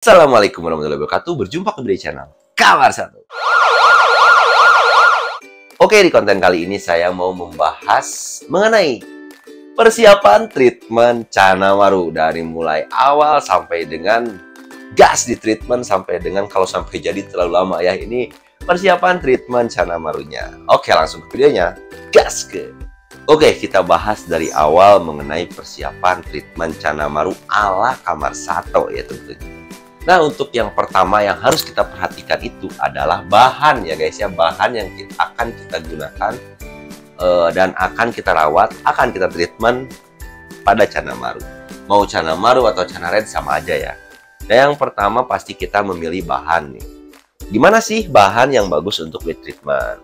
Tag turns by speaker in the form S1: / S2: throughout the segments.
S1: Assalamualaikum warahmatullahi wabarakatuh. Berjumpa kembali di channel Kamar Satu. Oke, di konten kali ini saya mau membahas mengenai persiapan treatment Cana Maru dari mulai awal sampai dengan gas di treatment sampai dengan kalau sampai jadi terlalu lama ya. Ini persiapan treatment Cana Marunya. Oke, langsung ke videonya. Gas ke. Oke, kita bahas dari awal mengenai persiapan treatment Cana Maru ala Kamar Satu ya tentunya. Nah, untuk yang pertama yang harus kita perhatikan itu adalah bahan ya guys ya. Bahan yang akan kita gunakan dan akan kita rawat, akan kita treatment pada Cana Maru. Mau Cana Maru atau Cana Red sama aja ya. Nah, yang pertama pasti kita memilih bahan nih. Gimana sih bahan yang bagus untuk di treatment?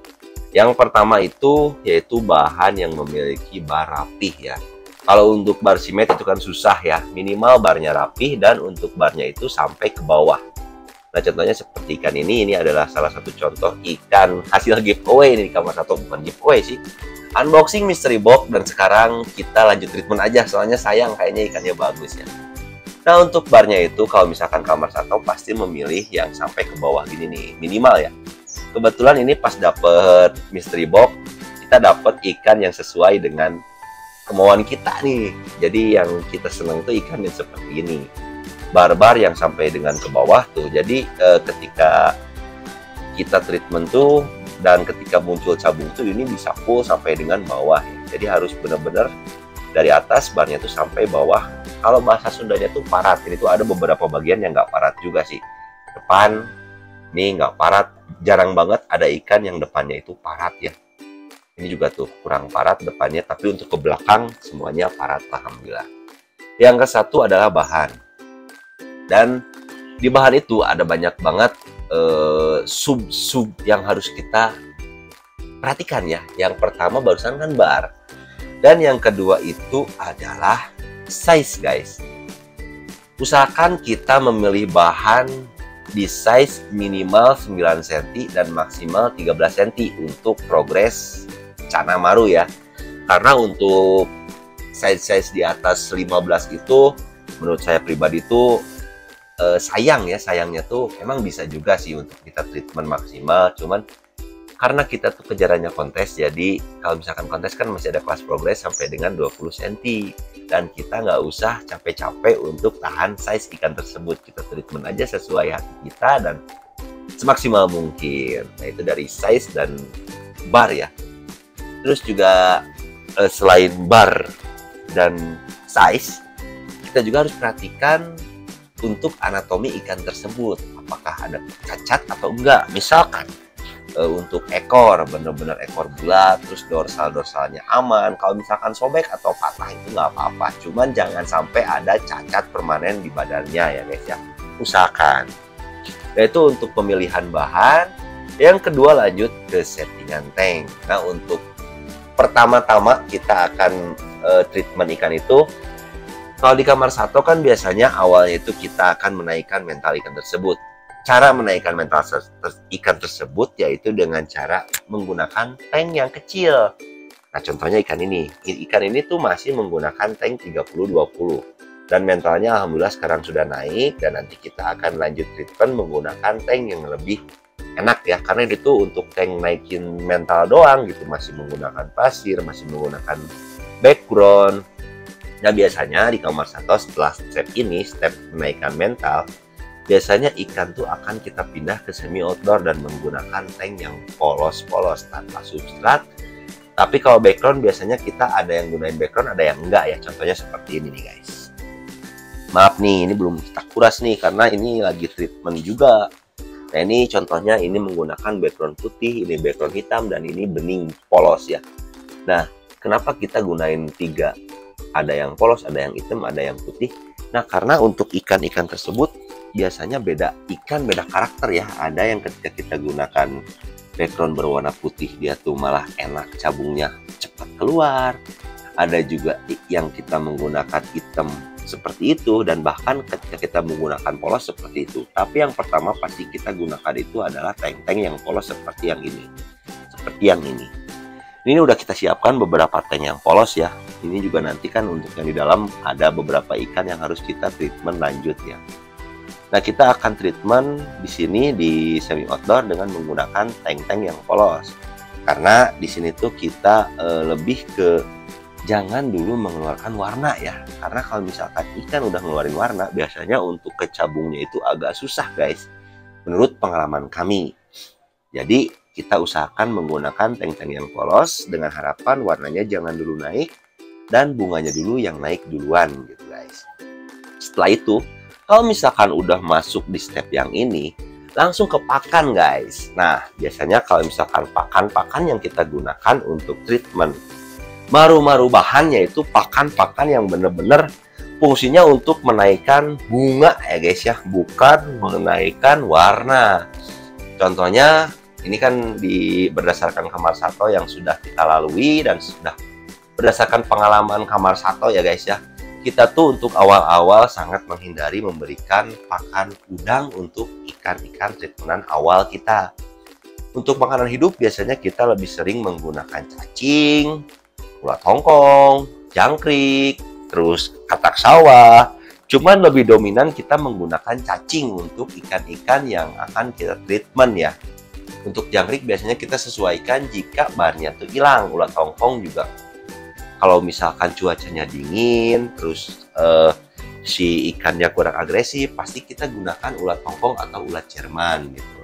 S1: Yang pertama itu yaitu bahan yang memiliki bar rapih ya. Kalau untuk bar simet itu kan susah ya, minimal barnya rapih dan untuk barnya itu sampai ke bawah. Nah, contohnya seperti ikan ini adalah salah satu contoh ikan hasil giveaway ini di Kamar Satu, bukan giveaway sih. Unboxing mystery box dan sekarang kita lanjut treatment aja, soalnya sayang kayaknya ikannya bagus ya. Nah, untuk barnya itu kalau misalkan Kamar Satu pasti memilih yang sampai ke bawah gini nih, minimal ya. Kebetulan ini pas dapet mystery box, kita dapet ikan yang sesuai dengan kemauan kita nih. Jadi yang kita senang tuh ikan yang seperti ini, barbar yang sampai dengan ke bawah tuh. Jadi ketika kita treatment tuh dan ketika muncul cabung tuh ini bisa full sampai dengan bawah ya. Jadi harus benar-benar dari atas barnya tuh sampai bawah. Kalau bahasa Sundanya tuh parat. Ini tuh ada beberapa bagian yang nggak parat juga sih. Depan nih nggak parat, jarang banget ada ikan yang depannya itu parat ya. Ini juga tuh kurang parat depannya, tapi untuk ke belakang semuanya parat, alhamdulillah. Yang ke satu adalah bahan. Dan di bahan itu ada banyak banget sub-sub yang harus kita perhatikan ya. Yang pertama barusan kan bar. Dan yang kedua itu adalah size guys. Usahakan kita memilih bahan di size minimal 9 cm dan maksimal 13 cm untuk progres Cana Maru ya. Karena untuk size-size di atas 15 itu menurut saya pribadi itu sayangnya tuh emang bisa juga sih untuk kita treatment maksimal, cuman karena kita tuh kejarannya kontes, jadi kalau misalkan kontes kan masih ada kelas progres sampai dengan 20 cm dan kita nggak usah capek-capek untuk tahan size ikan tersebut. Kita treatment aja sesuai hati kita dan semaksimal mungkin. Nah, itu dari size dan bar ya. Terus juga selain bar dan size, kita juga harus perhatikan untuk anatomi ikan tersebut. Apakah ada cacat atau enggak. Misalkan untuk ekor, benar-benar ekor bulat, terus dorsal-dorsalnya aman. Kalau misalkan sobek atau patah itu nggak apa-apa. Cuman jangan sampai ada cacat permanen di badannya ya guys ya. Usahakan. Yaitu untuk pemilihan bahan. Yang kedua lanjut ke settingan tank. Nah, untuk pertama-tama kita akan treatment ikan itu, kalau di Kamar Satu kan biasanya awalnya itu kita akan menaikkan mental ikan tersebut. Cara menaikkan mental ikan tersebut yaitu dengan cara menggunakan tank yang kecil. Nah, contohnya ikan ini. Ikan ini tuh masih menggunakan tank 30-20 dan mentalnya alhamdulillah sekarang sudah naik, dan nanti kita akan lanjut treatment menggunakan tank yang lebih enak ya, karena itu untuk tank naikin mental doang gitu, masih menggunakan pasir, masih menggunakan background. Nah, biasanya di Kamar Satu setelah step ini, step menaikkan mental, biasanya ikan tuh akan kita pindah ke semi outdoor dan menggunakan tank yang polos-polos tanpa substrat. Tapi kalau background biasanya kita ada yang gunain background, ada yang enggak ya. Contohnya seperti ini nih guys. Maaf nih, ini belum kita kuras nih karena ini lagi treatment juga. Nah, ini contohnya ini menggunakan background putih, ini background hitam, dan ini bening polos ya. Nah, kenapa kita gunain 3? Ada yang polos, ada yang hitam, ada yang putih. Nah, karena untuk ikan-ikan tersebut biasanya beda ikan, beda karakter ya. Ada yang ketika kita gunakan background berwarna putih, dia tuh malah enak cabungnya cepat keluar. Ada juga yang kita menggunakan hitam seperti itu, dan bahkan ketika kita menggunakan polos seperti itu. Tapi yang pertama pasti kita gunakan itu adalah tank-tank yang polos seperti yang ini. Seperti yang ini. Ini udah kita siapkan beberapa tank yang polos ya. Ini juga nanti kan untuk yang di dalam ada beberapa ikan yang harus kita treatment lanjut ya. Nah, kita akan treatment di sini di semi outdoor dengan menggunakan tank-tank yang polos. Karena di sini tuh kita lebih ke jangan dulu mengeluarkan warna ya. Karena kalau misalkan ikan udah ngeluarin warna, biasanya untuk kecabungnya itu agak susah, guys. Menurut pengalaman kami. Jadi, kita usahakan menggunakan tank-tank yang polos dengan harapan warnanya jangan dulu naik dan bunganya dulu yang naik duluan gitu, guys. Setelah itu, kalau misalkan udah masuk di step yang ini, langsung ke pakan, guys. Nah, biasanya kalau misalkan pakan-pakan yang kita gunakan untuk treatment maru-maru bahannya itu pakan-pakan yang bener-bener fungsinya untuk menaikkan bunga ya, guys ya, bukan menaikkan warna. Contohnya, ini kan berdasarkan Kamar Sato yang sudah kita lalui dan sudah berdasarkan pengalaman Kamar Sato ya, guys ya. Kita tuh untuk awal-awal sangat menghindari memberikan pakan udang untuk ikan-ikan treatmentan awal kita. Untuk makanan hidup biasanya kita lebih sering menggunakan cacing, ulat hongkong, jangkrik, terus katak sawah. Cuman lebih dominan kita menggunakan cacing untuk ikan-ikan yang akan kita treatment ya. Untuk jangkrik biasanya kita sesuaikan jika bahannya tuh hilang. Ulat hongkong juga kalau misalkan cuacanya dingin, terus si ikannya kurang agresif, pasti kita gunakan ulat hongkong atau ulat Jerman gitu.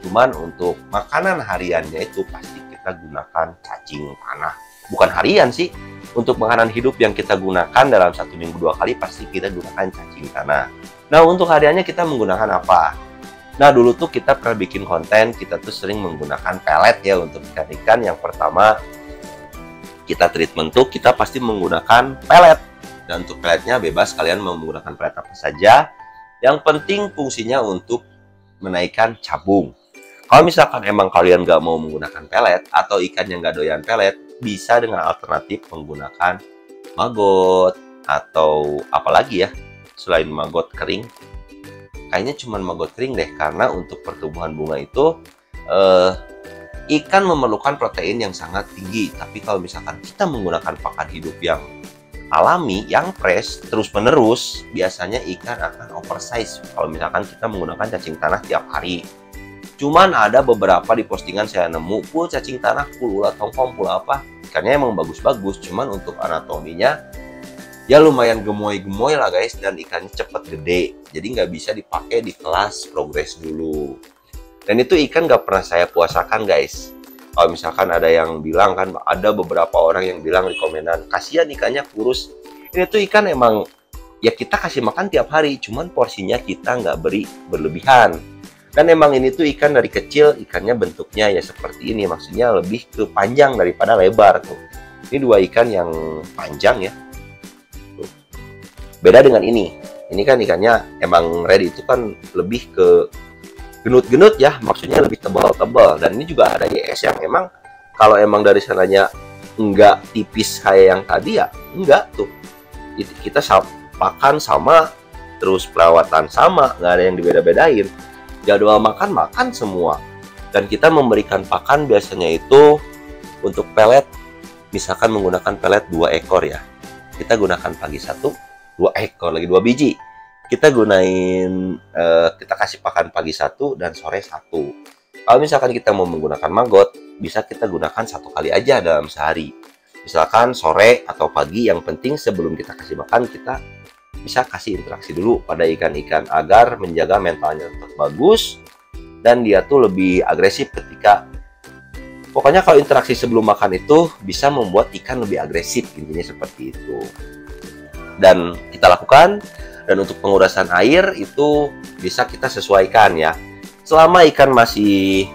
S1: Cuman untuk makanan hariannya itu pasti kita gunakan cacing tanah. Bukan harian sih, untuk makanan hidup yang kita gunakan dalam 1 minggu 2 kali pasti kita gunakan cacing tanah. Nah, untuk hariannya kita menggunakan apa? Nah, dulu tuh kita pernah bikin konten, kita tuh sering menggunakan pelet ya untuk ikan-ikan. Yang pertama, kita treatment tuh kita pasti menggunakan pelet. Dan untuk peletnya bebas kalian mau menggunakan pelet apa saja. Yang penting fungsinya untuk menaikkan cabung. Kalau misalkan emang kalian nggak mau menggunakan pelet atau ikan yang nggak doyan pelet, bisa dengan alternatif menggunakan maggot atau apalagi ya selain maggot kering. Kayaknya cuma maggot kering deh, karena untuk pertumbuhan bunga itu ikan memerlukan protein yang sangat tinggi. Tapi kalau misalkan kita menggunakan pakan hidup yang alami, yang fresh, terus-menerus, biasanya ikan akan oversize kalau misalkan kita menggunakan cacing tanah tiap hari. Cuman ada beberapa di postingan saya nemu, full cacing tanah, full ulat hongkong, full apa, ikannya emang bagus-bagus. Cuman untuk anatominya, ya lumayan gemoy-gemoy lah guys, dan ikannya cepet gede. Jadi nggak bisa dipakai di kelas progres dulu. Dan itu ikan nggak pernah saya puasakan guys. Kalau misalkan ada yang bilang kan, ada beberapa orang yang bilang di komenan, kasihan ikannya kurus. Ini tuh ikan emang, ya kita kasih makan tiap hari, cuman porsinya kita nggak beri berlebihan. Dan emang ini tuh ikan dari kecil, ikannya bentuknya ya seperti ini, maksudnya lebih ke panjang daripada lebar tuh. Ini dua ikan yang panjang ya. Tuh. Beda dengan ini kan ikannya emang red itu kan lebih ke genut-genut ya, maksudnya lebih tebal-tebal. Dan ini juga ada YS yang emang kalau emang dari sananya enggak tipis kayak yang tadi ya, enggak tuh. Kita pakan sama, terus perawatan sama, nggak ada yang dibeda-bedain. Jadwal makan semua. Dan kita memberikan pakan biasanya itu untuk pelet, misalkan menggunakan pelet 2 ekor ya. Kita gunakan pagi 1, 2 ekor lagi 2 biji. Kita gunain kita kasih pakan pagi 1 dan sore 1. Kalau misalkan kita mau menggunakan maggot, bisa kita gunakan 1 kali aja dalam sehari. Misalkan sore atau pagi, yang penting sebelum kita kasih makan kita bisa kasih interaksi dulu pada ikan-ikan agar menjaga mentalnya tetap bagus dan dia tuh lebih agresif ketika, pokoknya kalau interaksi sebelum makan itu bisa membuat ikan lebih agresif, intinya seperti itu. Dan kita lakukan. Dan untuk pengurasan air itu bisa kita sesuaikan ya. Selama ikan masih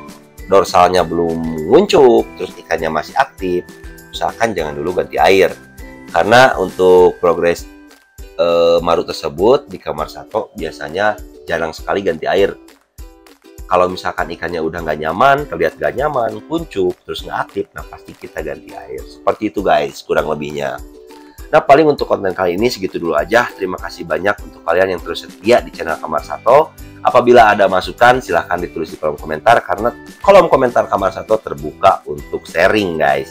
S1: dorsalnya belum nguncup, terus ikannya masih aktif, usahakan jangan dulu ganti air. Karena untuk progres maru tersebut di Kamar Sato biasanya jarang sekali ganti air. Kalau misalkan ikannya udah nggak nyaman, terlihat nggak nyaman, kuncup, terus nggak aktif, nah pasti kita ganti air. Seperti itu guys, kurang lebihnya. Nah, paling untuk konten kali ini segitu dulu aja. Terima kasih banyak untuk kalian yang terus setia di channel Kamar Sato. Apabila ada masukan, silahkan ditulis di kolom komentar, karena kolom komentar Kamar Sato terbuka untuk sharing guys.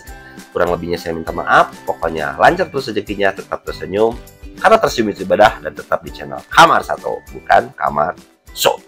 S1: Kurang lebihnya saya minta maaf. Pokoknya lancar terus rezekinya, tetap tersenyum, karena tersenyum itu ibadah, dan tetap di channel Kamar Sato, bukan Kamar So,